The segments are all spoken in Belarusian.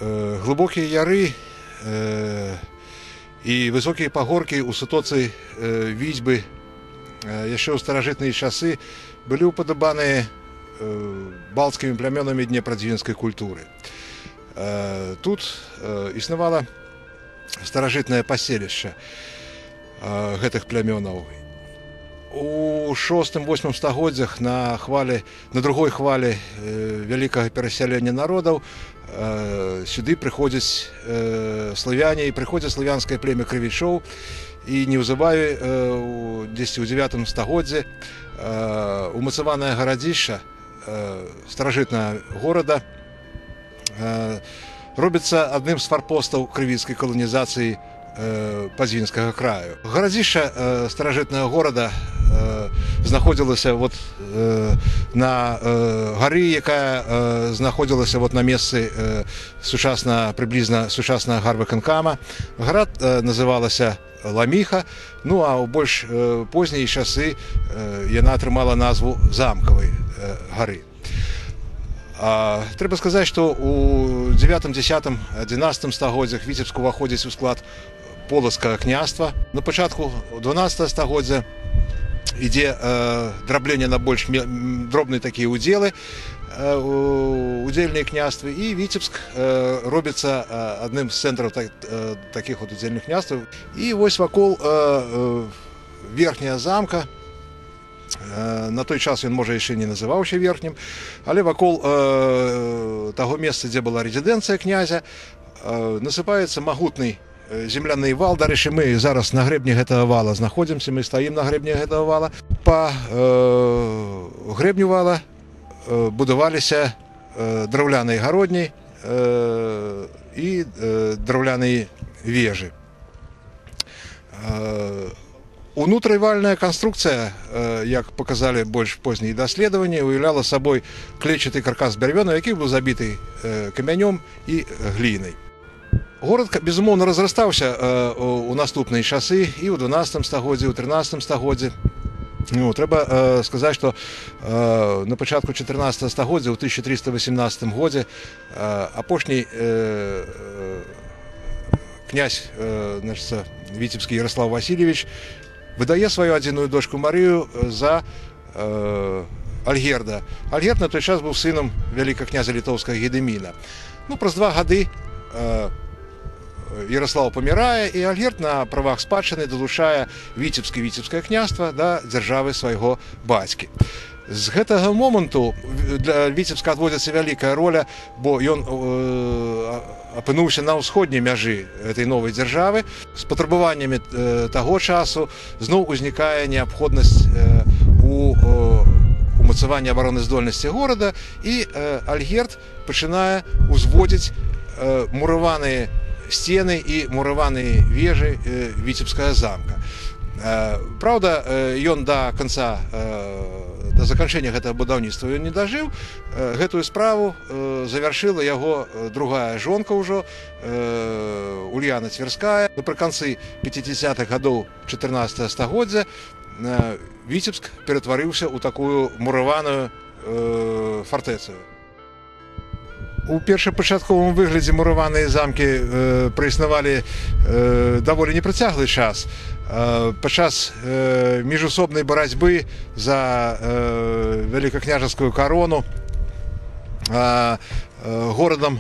Глибокі яри і високі пагоркі ў сутоцы візьбы яшчэ ў старажытныя часы былі ўпадабаныя балцкімі плямёнамі днепрадзівінскай культуры. Тут існавала старажытнае паселішча гэтых плямёнаў. У 6-8 стагоддзях на другой хвалі вялікага перасялення народаў сюды прыходзяць славяне і прыходзіць славянскае племя крывічоў, і неўзабаве дзесьці ў 9 стагоддзі умацаванае гарадзішча старажытнага горада робіцца адным з фарпостаў крывіцкай каланізацыі Пазвінскага краю. Гарадзішча старажытнага горада знаходзілася на гары, якая знаходзілася на месцы прыблізна сучаснага гарвыканкама. Гарад называлася Ламіха, ну а ў больш позняй часы яна атрымала назву замкавай гары. Трэба сказаць, што ў 9, 10, 11 стагоддзях Віцебск уваходзіць у склад Полацкага княства. На пачатку 12 стагоддзя ідзе драбленне на больш дробныя такія удзелы, удзельныя княствы, і Віцебск робіцца адным з цэнтраў такіх удзельных княстваў. І вось вакол верхняя замка, на той час ён, можа, яшчэ не называўся верхнім, але вакол таго месца, дзе была рэзідэнцыя князя, насыпаецца магутны земляны вал. Дарэчы, мы зараз на грэбні гэтага вала знаходзімся, мы стаім на грэбні гэтага вала. Па грэбню вала будаваліся драўляныя гародні і драўляныя вежы. Унутрывальная канструкцыя, як паказалі больш познія даследаванні, уяўляла сабой клетчаты каркас бярвёна, які быў забіты камянём і глінай. Горад, безумоўна, разрастаўся ў наступныя часы і ў 12 стагоддзі, ў 13 стагоддзі. Трэба сказаць, што на пачатку 14 стагоддзя, ў 1318 годзе, апошні князь віцебскі Ярослав Васильевич выдае сваю адзіную дочку Марыю за Альгерда. Альгерд на той час быў сынам вялікага князя літоўскага Гедыміна. Праз 2 гады Ярослав памірае, і Альгерд на правах спадчыны далучае віцебскае княства да дзяржавы свайго бацькі. З гэтага моманту для Віцебска адводзіцца вялікая роля, бо ён апынуўся на ўсходняй мяжы гэтай новай дзяржавы. З патрабаваннямі таго часу зноў узнікае неабходнасць у умацаванні абароназдольнасці горада, і Альгерд пачынае узводзіць мураваныя сцены і мураваныя вежы Віцебскага замка. Праўда, ён да заканчэння гэтага будаўніцтва ён не дажыў. Гэтую справу завяршыла яго другая жонка ўжо, Ульяна Цверская. Напрыканцы 50-х гадоў 14 стагоддзя Віцебск ператварыўся ў такую мураваную фартэцыю. У першапачатковым выглядзе мураваныя замкі праіснавалі даволі непрацяглы час. Падчас міжусобнай барацьбы за вялікакняжацкую карону горадам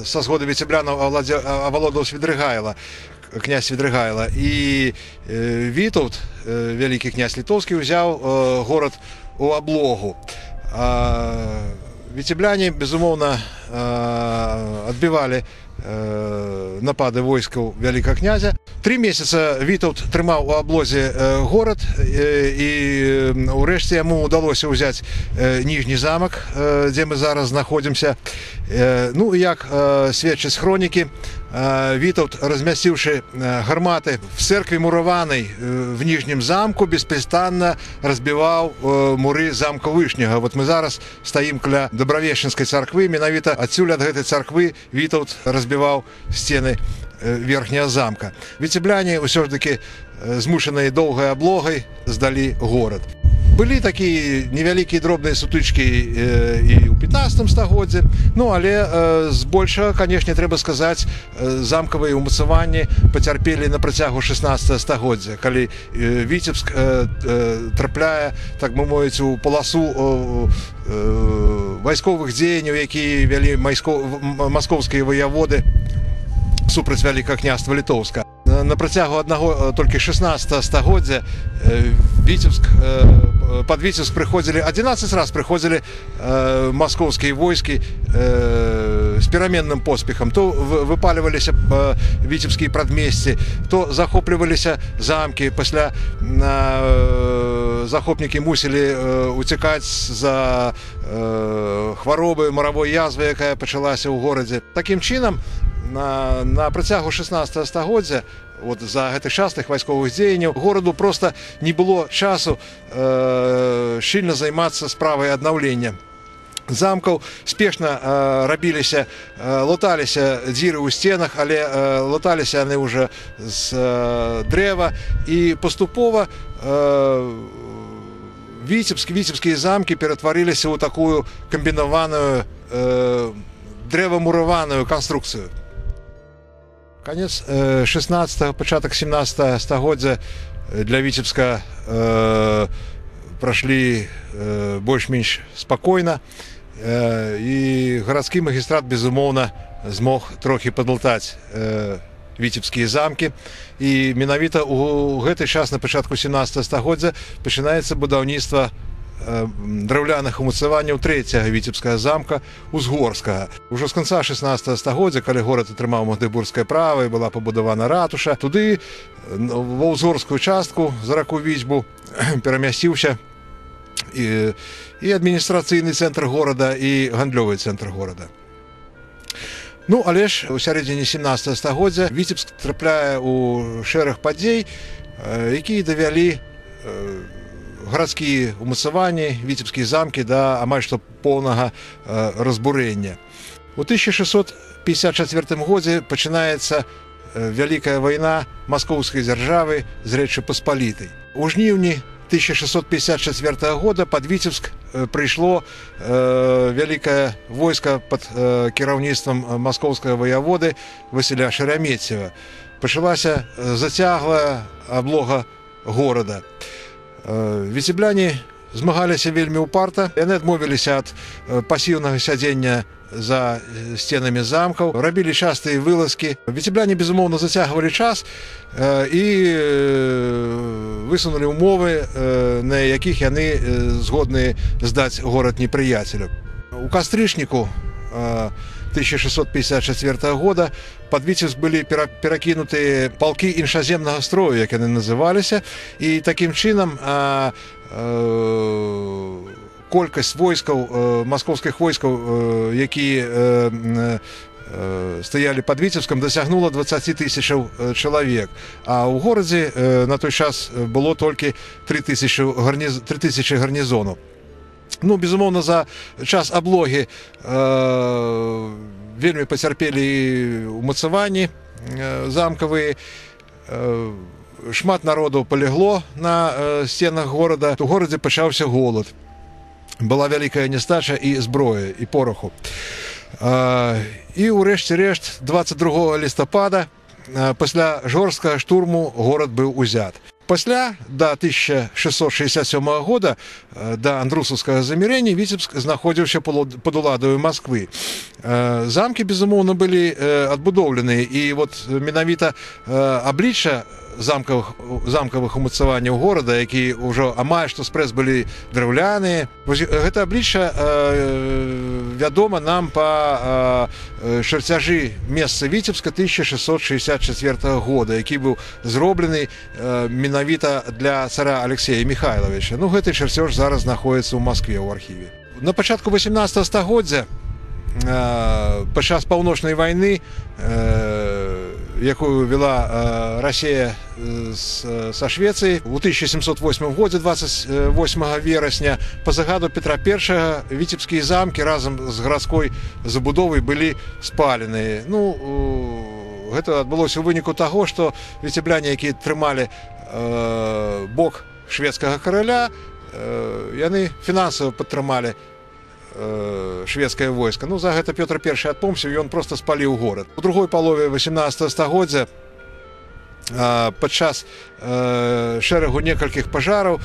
са згоды віцеблянаў авалодаў Свідрыгайла, князь Свідрыгайла, і Вітаўт, вялікі князь літоўскі, узяў горад у аблогу. Віцебляне, безумоўна, адбівалі напады войскаў вялікага князя. 3 месяца Вітаўт трымаў у аблозе горад, і ўрэшце яму ўдалося ўзяць ніжні замак, дзе мы зараз знаходзімся. Ну, як сведчаць хронікі, Вітаўт, размясціўшы гарматы в церкві мураванай в ніжнім замку, беспрестанна разбіваў муры замка вышняга. Вот мы зараз стаім каля Дабравешчынскай царквы, менавіта адсюль ад гэтай царквы Вітаўт разбіваў сцены верхняга замка. Віцебляне ўсё ж такі, змушаныя доўгай аблогай, здалі горад. Былі такія невялікія дробныя сутычкі і ў 15 стагоддзі, ну але збольшага, канешне, трэба сказаць, замкавыя ўмацаванні пацярпелі на працягу 16 стагоддзя, калі Віцебск трапляе, так бы мовіць, у паласу вайсковых дзеянняў, якія вялі маскоўскія ваяводы супраць Вялікага княства Літоўска. На працягу аднаго толькі 16 стагоддзя пад Віцебск прыходзілі 11 раз прыходзілі маскоўскія войскі з пераменным поспехам. То выпаліваліся віцебскія прадмесці, то захопліваліся замкі. Пасля захопнікі мусілі уцякаць з-за хваробы, маравой язвы, якая пачалася ў горадзе. Такім чынам, на працягу 16 стагоддзя, от за гэтых частых вайсковых дзеянняў, гораду проста не было часу шчыльна займацца справай аднаўлення замкаў. Спешна латаліся дзіры ў сценах, але латаліся яны ўжо з дрэва, і паступова віцебскія замкі ператварыліся ў такую камбінаваную дрэва-мураваную канструкцыю. Конец 16-го, пачатак 17 стагоддзя для Віцебска прашлі больш-менш спакойна, і гарадскі магістрат, безумоўна, змог трохі падлатаць віцебскія замкі. І менавіта ў гэты час, на пачатку 17 стагоддзя, пачынаецца будаўніцтва драўляных умацаванняў 3-го віцебскага замка Узгорскага. Ужо з канца 16 стагоддзя, калі горад атрымаў магдыбургскае права і была пабудавана ратуша, туды, ва ўзгорскую частку за раку Віцьбу, перамясціўся і адміністрацыйны цэнтр горада, і гандлёвы цэнтр горада. Ну, але ж у сярэдзіне 17 стагоддзя Віцебск трапляе ў шэраг падзей, якія давялі гарадскія ўмацаванні, віцебскія замкі да амаль што поўнага разбурэння. У 1654 годзе пачынаецца вялікая вайна маскоўскай дзяржавы з Рэчы Паспалітай. У жніўні 1654 года пад Віцебск прыйшло вялікае войска пад кіраўніцтвам маскоўскага ваяводы Васіля Шерамецева. Пачалася зацяглая аблога горада. Віцебляне змагаліся вельмі ўпарта. Яны адмовіліся ад пасіўнага сядзення за сценамі замкаў, рабілі частыя вылазкі. Віцебляне, безумоўна, зацягвалі час і высунулі ўмовы, на якіх яны згодныя здаць горад непрыяцелю. У кастрычніку 1654 года пад Віцебск былі перакінуты палкі іншаземнага строю, як яны называліся, і такім чынам колькасць войскаў, маскоўскіх войскаў, якія стаялі пад Віцебскам, дасягнула 20 000 чалавек, а ў горадзе на той час было толькі 3000 гарнізонаў. Ну, безумоўна, за час аблогі вельмі пацярпелі ўмацаванні замкавыя, шмат народу палегло на сценах горада. У горадзе пачаўся голад. Была вялікая нястача і зброі, і пораху. І ўрэшце рэшт 22 лістапада пасля жорсткага штурму горад быў узят. Пасля, да 1667 года, да андрусаўскага замірэння, Віцебск знаходзіўся пад уладаю Масквы. Замкі, безумоўна, былі адбудоўлены, і вот менавіта аблічча замкавых умацаванняў горада, якія ўжо амаль што спрэс былі драўляныя. Гэта аблічча вядома нам па чарцяжы месца Віцебска 1664 года, які быў зроблены менавіта для цара Алексея Михайловича. Ну, гэты чарцёж зараз знаходзіцца ў Маскве ў архіве. На пачатку 18 стагоддзя, падчас паўночнай вайны, якую вела Расія са Швецыяй, у 1708 годзе, 28 верасня, па загаду Петра I, віцебскія замкі разам з гарадской забудовай былі спалены. Ну, гэта адбылося ў выніку таго, што віцебляне, якія трымалі бок шведскага караля, яны фінансава падтрымалі шведскае войска. Ну, за гэта Пётр I адпомсціў, ён проста спаліў горад. У другой палове 18 стагоддзя падчас шэрагу некалькіх пажараў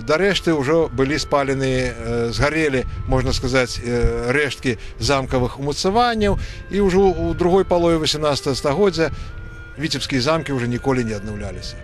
дарэшты ўжо былі спалены, згарелі, можна сказаць, рэшткі замкавых умацаванняў, і ўжо у другой палове 18 стагоддзя віцебскія замкі ўжо ніколі не аднаўляліся.